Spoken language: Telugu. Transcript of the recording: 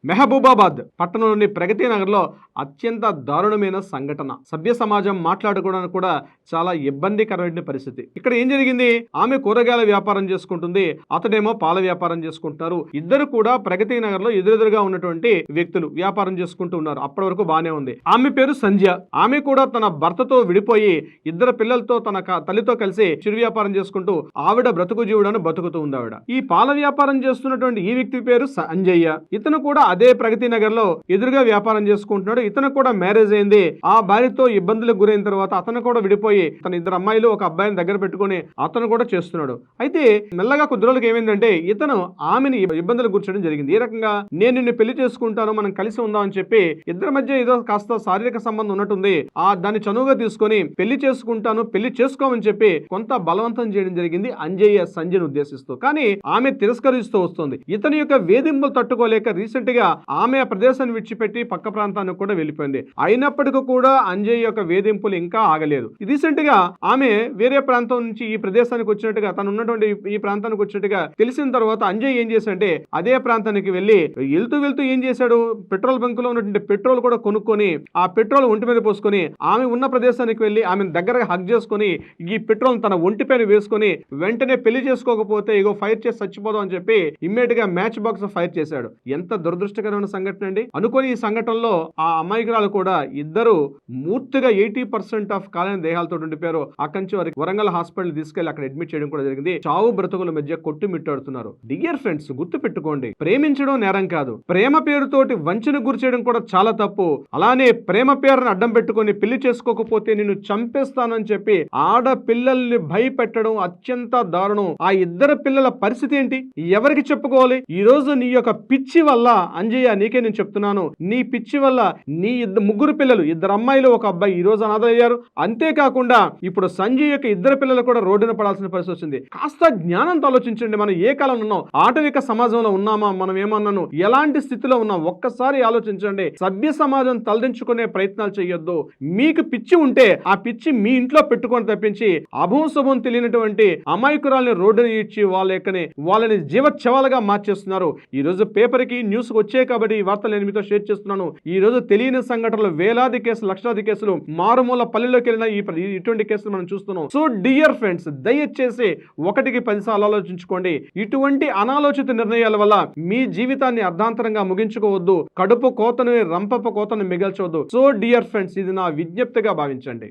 మెహబూబాబాద్ పట్టణంలోని ప్రగతి నగర్లో అత్యంత దారుణమైన సంఘటన. సభ్య సమాజం మాట్లాడుకోవడానికి కూడా చాలా ఇబ్బందికరమైన పరిస్థితి. ఇక్కడ ఏం జరిగింది? ఆమె కూరగాయల వ్యాపారం చేసుకుంటుంది, అతడేమో పాల వ్యాపారం చేసుకుంటున్నారు. ఇద్దరు కూడా ప్రగతి నగర్లో ఎదురెదురుగా ఉన్నటువంటి వ్యక్తులు వ్యాపారం చేసుకుంటూ ఉన్నారు. అప్పటి వరకు బానే ఉంది. ఆమె పేరు సంధ్య. ఆమె కూడా తన భర్తతో విడిపోయి ఇద్దరు పిల్లలతో తన తల్లితో కలిసి చిరు వ్యాపారం చేసుకుంటూ ఆవిడ బ్రతుకు జీవుడను బతుకుతూ ఉంది. ఆవిడ ఈ పాల వ్యాపారం చేస్తున్నటువంటి ఈ వ్యక్తి పేరు సంజయ్య. ఇతను కూడా అదే ప్రగతి నగర్ లో ఎదురుగా వ్యాపారం చేసుకుంటున్నాడు. ఇతను కూడా మ్యారేజ్ అయింది. ఆ భార్యతో ఇబ్బందులకు గురైన తర్వాత అతను కూడా విడిపోయి తన ఇద్దరు అమ్మాయిలు ఒక అబ్బాయిని దగ్గర పెట్టుకుని అతను కూడా చేస్తున్నాడు. అయితే మెల్లగా కొద్ది రోజులకు ఏమైందంటే ఇతను ఆమెని ఇబ్బందులు కూర్చోడం జరిగింది. ఈ రకంగా నేను నిన్ను పెళ్లి చేసుకుంటాను, మనం కలిసి ఉందాం అని చెప్పి ఇద్దరి మధ్య ఏదో కాస్త శారీరక సంబంధం ఉన్నట్టుంది. దాన్ని చనువుగా తీసుకొని పెళ్లి చేసుకుంటాను, పెళ్లి చేసుకోమని చెప్పి కొంత బలవంతం చేయడం జరిగింది అంజయ్య సంజయ్ని ఉద్దేశిస్తూ. కానీ ఆమె తిరస్కరిస్తూ వస్తుంది. ఇతని యొక్క వేధింపులు తట్టుకోలేక రీసెంట్ గా ఆమె ఆ ప్రదేశాన్ని విడిచిపెట్టి పక్క ప్రాంతానికి కూడా వెళ్ళిపోయింది. అయినప్పటికీ కూడా అంజయ్ యొక్క వేధింపులు ఇంకా ఆగలేదు. రీసెంట్ గా ఆమె వేరే ప్రాంతం నుంచి ఈ ప్రదేశానికి వచ్చినట్టుగా, తను ఉన్నటువంటి ఈ ప్రాంతానికి వచ్చినట్టుగా తెలిసిన తర్వాత అంజయ్ ఏం చేశాడంటే అదే ప్రాంతానికి వెళ్లి వెళ్తూ ఏం చేశాడు, పెట్రోల్ బంక్ లో ఉన్నటువంటి పెట్రోల్ కూడా కొనుక్కొని ఆ పెట్రోల్ ఒంటి మీద పోసుకొని ఆమె ఉన్న ప్రదేశానికి వెళ్లి ఆమెను దగ్గరగా హగ్ చేసుకుని ఈ పెట్రోల్ తన ఒంటి పైన వేసుకొని వెంటనే పెళ్లి చేసుకోకపోతే ఇగో ఫైర్ చేసి చచ్చిపోదాం అని చెప్పి ఇమ్మీడియట్ గా మ్యాచ్ బాక్స్ ఫైర్ చేశాడు. ఎంత దురదృష్టకరమైన సంఘటన అండి. అనుకోని ఈ సంఘటనలో ఆ అమాయకురాలు కూడా ఇద్దరు మూర్తిగా 80% ఆఫ్ కాలిన దేహాలతో ఉండిపోయారు. అక్కడి నుంచి వారికి వరంగల్ హాస్పిటల్ తీసుకెళ్లి అక్కడ అడ్మిట్ చేయడం కూడా జరిగింది. చావు బ్రతుకుల మధ్య కొట్టుమిట్టాడుతున్నారు. డియర్ ఫ్రెండ్స్, గుర్తు పెట్టుకోండి, ప్రేమించడం నేరం కాదు, ప్రేమ పేరుతోటి వంచన గురి చేయడం కూడా చాలా తప్పు. అలానే ప్రేమ పేరును అడ్డం పెట్టుకొని పెళ్లి చేసుకోకపోతే నిన్ను చంపేస్తానని చెప్పి ఆడపిల్లల్ని భయపెట్టడం అత్యంత దారుణం. ఆ ఇద్దరు పిల్లల పరిస్థితి ఏంటి, ఎవరికి చెప్పుకోవాలి? ఈ రోజు నీ యొక్క పిచ్చి వల్ల అంజయ్య, నీకే నేను చెప్తున్నాను, నీ పిచ్చి వల్ల నీ ముగ్గురు పిల్లలు, ఇద్దరు అమ్మాయిలు ఒక అబ్బాయి ఈ రోజు అనాథయ్యారు. అంతేకాకుండా ఇప్పుడు సంజయ్ యొక్క ఇద్దరు పిల్లలు కూడా రోడ్డున పడాల్సిన పరిస్థితి వచ్చింది. కాస్త జ్ఞానంతో ఆలోచించండి. మనం ఏ కాలంలో ఉన్నాం? ఆటవిక సమాజంలో ఉన్నామా? మనం ఏమన్నాను, ఎలాంటి స్థితిలో ఉన్నాం? ఒక్కసారి ఆలోచించండి. సభ్య సమాజం తలదించుకునే ప్రయత్నాలు చేయొద్దు. మీకు పిచ్చి ఉంటే ఆ పిచ్చి మీ ఇంట్లో పెట్టుకొని తప్పించి అభం శుభం తెలియనటువంటి అమాయకురాల్ని రోడ్డుని ఇచ్చి వాళ్ళని జీవచ్ఛవాలుగా మార్చేస్తున్నారు. ఈ రోజు పేపర్ కి న్యూస్ వచ్చే కాబట్టి ఈ వార్తలు నేను మీతో షేర్ చేస్తున్నాను. ఈ రోజు తెలియని సంఘటనలు, వేలాది కేసులు, లక్షలాది కేసులు, మారుమూల పల్లెల్లోకి వెళ్ళిన ఇటువంటి కేసులు మనం చూస్తున్నాం. సో డియర్ ఫ్రెండ్స్, దయచేసి 1కి 10 సార్లు ఆలోచించుకోండి. ఇటువంటి అనాలోచిత నిర్ణయాల వల్ల మీ జీవితాన్ని అర్ధాంతరంగా ముగించుకోవద్దు. కడుపు కోతను, రంపపు కోతను మిగల్చవద్దు. సో డియర్ ఫ్రెండ్స్, ఇది నా విజ్ఞప్తిగా భావించండి.